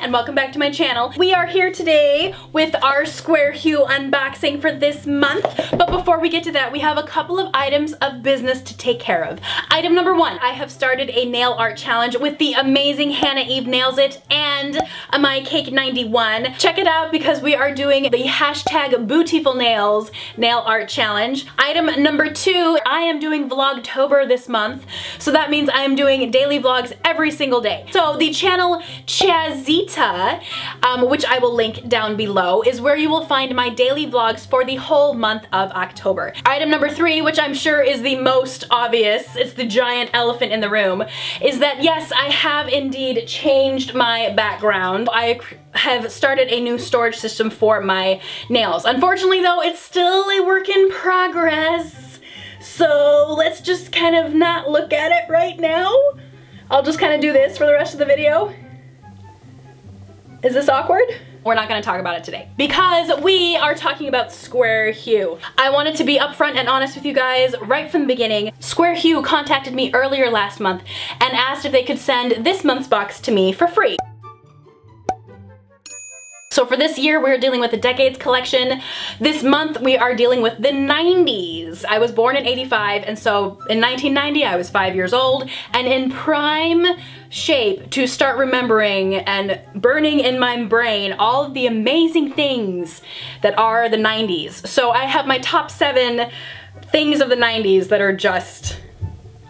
and welcome back to my channel. We are here today with our SquareHue unboxing for this month, but before we get to that, we have a couple of items of business to take care of. Item number one, I have started a nail art challenge with the amazing Hannah Eve Nails It and My Cake 91. Check it out because we are doing the hashtag Bootiful Nails nail art challenge. Item number two, I am doing Vlogtober this month, so that means I am doing daily vlogs every single day. So the channel Chazita, which I will link down below, is where you will find my daily vlogs for the whole month of October. Item number three, which I'm sure is the most obvious, it's the giant elephant in the room, is that yes, I have indeed changed my background. I have started a new storage system for my nails. Unfortunately though, it's still a work in progress. So let's just kind of not look at it right now. I'll just kind of do this for the rest of the video. Is this awkward? We're not going to talk about it today because we are talking about SquareHue. I wanted to be upfront and honest with you guys right from the beginning. SquareHue contacted me earlier last month and asked if they could send this month's box to me for free. So for this year, we're dealing with the Decades collection. This month, we are dealing with the 90s. I was born in '85, and so in 1990, I was 5 years old, and in prime shape to start remembering and burning in my brain all of the amazing things that are the 90s. So I have my top 7 things of the 90s that are just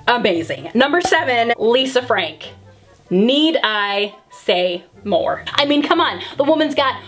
amazing. Number 7, Lisa Frank. Need I say more? I mean, come on, the woman's got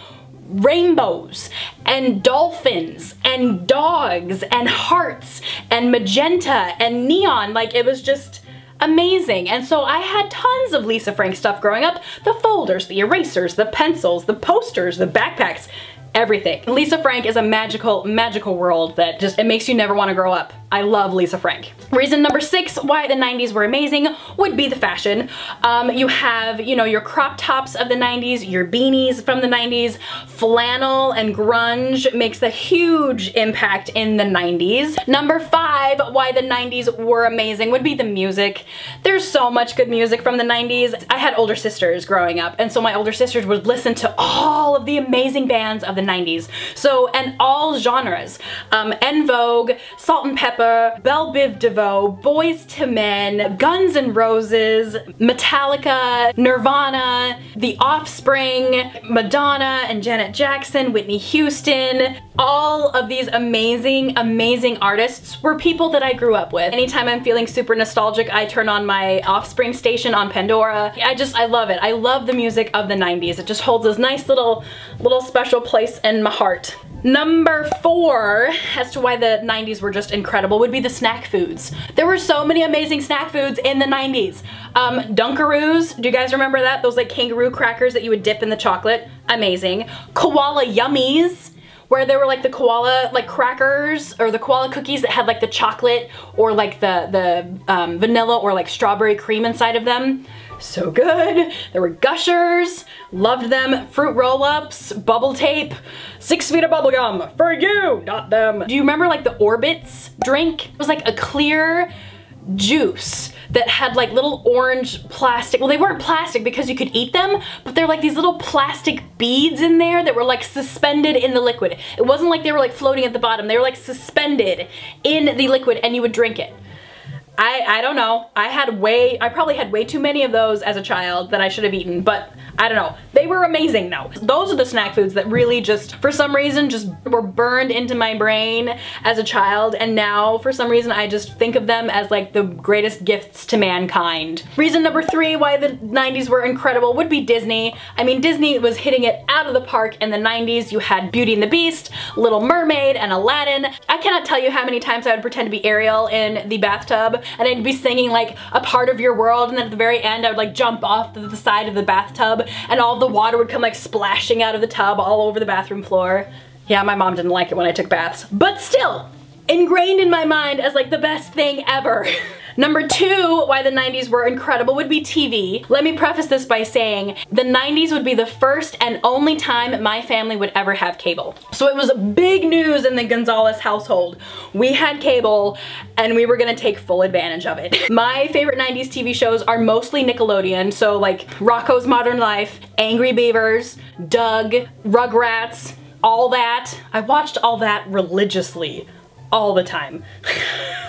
rainbows and dolphins and dogs and hearts and magenta and neon. Like, it was just amazing. And so I had tons of Lisa Frank stuff growing up. The folders, the erasers, the pencils, the posters, the backpacks, everything. Lisa Frank is a magical, magical world that just, it makes you never want to grow up. I love Lisa Frank. Reason number 6 why the 90s were amazing would be the fashion. You have, you know, your crop tops of the 90s, your beanies from the 90s, flannel and grunge makes a huge impact in the 90s. Number 5 why the 90s were amazing would be the music. There's so much good music from the 90s. I had older sisters growing up, and so my older sisters would listen to all of the amazing bands of the 90s. So, and all genres. En Vogue, Salt and Pepper, Belle Biv DeVoe, Boys to Men, Guns N' Roses, Metallica, Nirvana, The Offspring, Madonna and Janet Jackson, Whitney Houston. All of these amazing, amazing artists were people that I grew up with. Anytime I'm feeling super nostalgic, I turn on my Offspring station on Pandora. I love it. I love the music of the 90s. It just holds this nice little special place in my heart. Number 4, as to why the 90s were just incredible, would be the snack foods. There were so many amazing snack foods in the 90s. Dunkaroos, do you guys remember that? Those like kangaroo crackers that you would dip in the chocolate? Amazing. Koala Yummies, where they were like the koala like crackers or the koala cookies that had like the chocolate or like the vanilla or like strawberry cream inside of them. So good. There were Gushers, loved them. Fruit roll-ups, bubble tape, 6 feet of bubble gum for you, not them. Do you remember like the Orbits drink? It was like a clear juice that had like little orange plastic, well they weren't plastic because you could eat them, but they're like these little plastic beads in there that were like suspended in the liquid. It wasn't like they were like floating at the bottom, they were like suspended in the liquid and you would drink it. I don't know. I probably had way too many of those as a child that I should have eaten, but I don't know. They were amazing though. Those are the snack foods that really just, for some reason, just were burned into my brain as a child, and now for some reason I just think of them as like the greatest gifts to mankind. Reason number 3 why the 90s were incredible would be Disney. I mean, Disney was hitting it out of the park in the 90s. You had Beauty and the Beast, Little Mermaid, and Aladdin. I cannot tell you how many times I would pretend to be Ariel in the bathtub, and I'd be singing like A Part of Your World, and then at the very end I would like jump off the side of the bathtub and all the water would come like splashing out of the tub all over the bathroom floor. Yeah, my mom didn't like it when I took baths, but still ingrained in my mind as like the best thing ever. Number 2, why the 90s were incredible, would be TV. Let me preface this by saying the 90s would be the first and only time my family would ever have cable. So it was big news in the Gonzalez household. We had cable and we were gonna take full advantage of it. My favorite 90s TV shows are mostly Nickelodeon, so like Rocko's Modern Life, Angry Beavers, Doug, Rugrats, all that. I watched all that religiously all the time.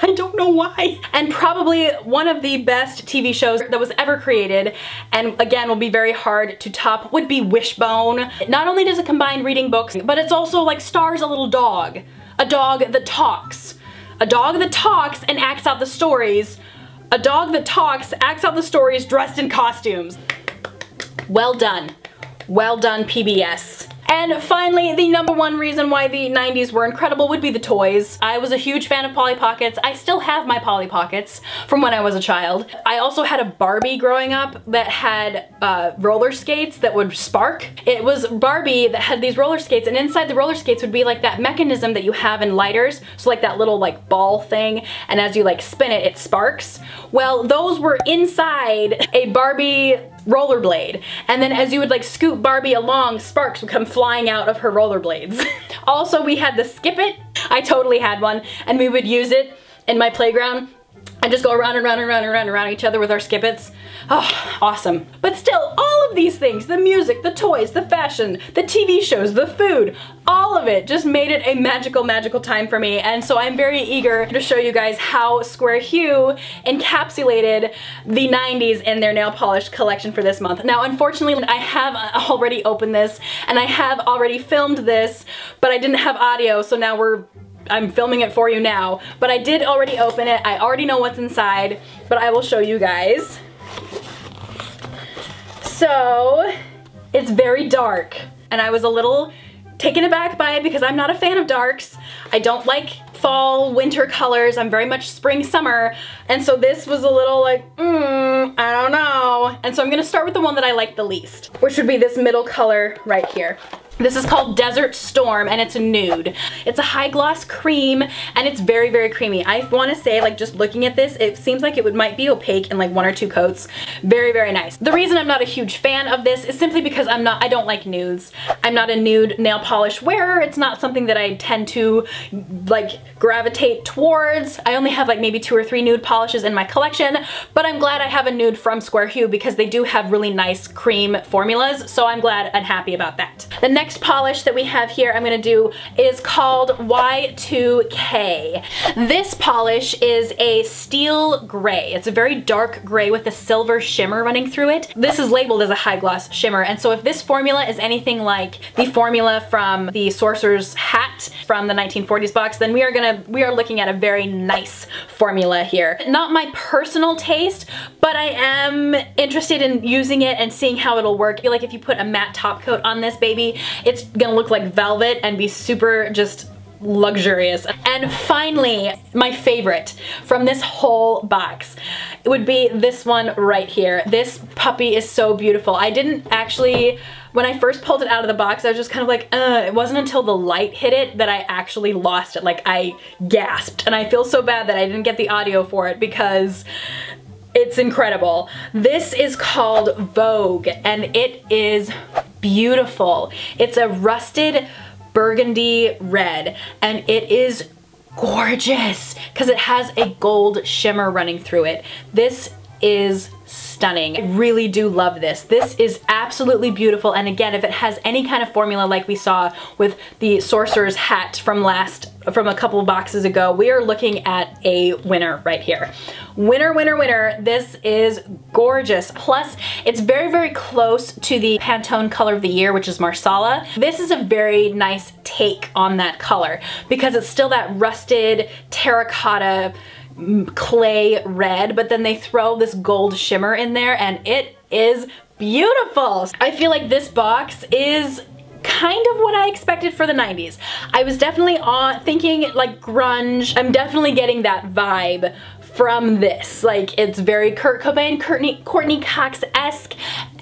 I don't know why. And probably one of the best TV shows that was ever created, and again will be very hard to top, would be Wishbone. Not only does it combine reading books, but it's also like stars a little dog. A dog that talks. A dog that talks and acts out the stories. A dog that talks, acts out the stories dressed in costumes. Well done. Well done, PBS. And finally, the number 1 reason why the 90s were incredible would be the toys. I was a huge fan of Polly Pockets. I still have my Polly Pockets from when I was a child. I also had a Barbie growing up that had roller skates that would spark. It was Barbie that had these roller skates, and inside the roller skates would be like that mechanism that you have in lighters. So like that little like ball thing, and as you like spin it, it sparks. Well, those were inside a Barbie rollerblade, and then as you would like scoot Barbie along, sparks would come flying out of her rollerblades. Also, we had the Skip It. I totally had one, and we would use it in my playground and just go around and around and around and around and around each other with our Skip Its. Oh, awesome. But still, all of these things, the music, the toys, the fashion, the TV shows, the food, all of it just made it a magical, magical time for me. And so I'm very eager to show you guys how SquareHue encapsulated the 90s in their nail polish collection for this month. Now, unfortunately, I have already opened this and I have already filmed this, but I didn't have audio, so now I'm filming it for you now. But I did already open it. I already know what's inside, but I will show you guys. So, it's very dark, and I was a little taken aback by it because I'm not a fan of darks. I don't like fall, winter colors. I'm very much spring, summer, and so this was a little like, I don't know. And so I'm gonna start with the one that I like the least, which would be this middle color right here. This is called Desert Storm, and it's a nude. It's a high gloss cream, and it's very, very creamy. I want to say, like, just looking at this, it seems like it might be opaque in like 1 or 2 coats. Very, very nice. The reason I'm not a huge fan of this is simply because I don't like nudes. I'm not a nude nail polish wearer. It's not something that I tend to like gravitate towards. I only have like maybe 2 or 3 nude polishes in my collection, but I'm glad I have a nude from SquareHue because they do have really nice cream formulas, so I'm glad and happy about that. The next polish that we have here I'm gonna do is called Y2K. This polish is a steel gray. It's a very dark gray with a silver shimmer running through it. This is labeled as a high gloss shimmer, and so if this formula is anything like the formula from the Sorcerer's Hat from the 1940s box, then we are looking at a very nice formula here. Not my personal taste, but I am interested in using it and seeing how it'll work. I feel like if you put a matte top coat on this baby, it's gonna look like velvet and be super just luxurious. And finally, my favorite from this whole box, it would be this one right here. This puppy is so beautiful. I didn't actually, when I first pulled it out of the box, I was just kind of like, it wasn't until the light hit it that I actually lost it. Like, I gasped, and I feel so bad that I didn't get the audio for it because it's incredible. This is called Vogue, and it is beautiful. It's a rusted burgundy red, and it is gorgeous because it has a gold shimmer running through it. This is stunning. I really do love this. This is absolutely beautiful, and again, if it has any kind of formula like we saw with the Sorcerer's Hat from a couple of boxes ago, we are looking at a winner right here. Winner, winner, winner. This is gorgeous. Plus, it's very, very close to the Pantone color of the year, which is Marsala. This is a very nice take on that color because it's still that rusted terracotta clay red, but then they throw this gold shimmer in there, and it is beautiful. I feel like this box is kind of what I expected for the 90s. I was definitely thinking like grunge. I'm definitely getting that vibe from this. Like, it's very Kurt Cobain, Courtney Cox-esque,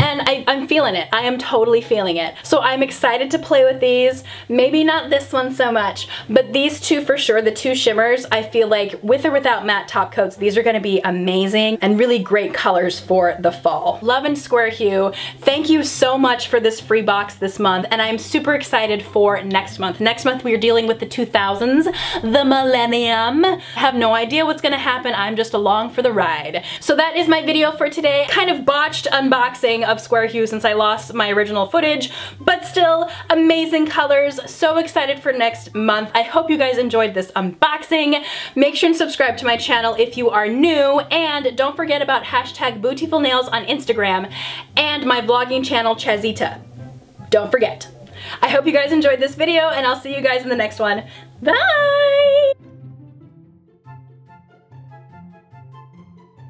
and I'm feeling it. I am totally feeling it. So I'm excited to play with these. Maybe not this one so much, but these two for sure, the two shimmers, I feel like with or without matte top coats, these are gonna be amazing and really great colors for the fall. Love and SquareHue, thank you so much for this free box this month, and I'm super excited for next month. Next month we are dealing with the 2000s, the millennium. I have no idea what's gonna happen, I'm just along for the ride. So that is my video for today. Kind of botched unboxing of SquareHue since I lost my original footage, but still amazing colors. So excited for next month. I hope you guys enjoyed this unboxing. Make sure and subscribe to my channel if you are new, and don't forget about hashtag BootyfulNails on Instagram and my vlogging channel Chazita. Don't forget. I hope you guys enjoyed this video, and I'll see you guys in the next one. Bye!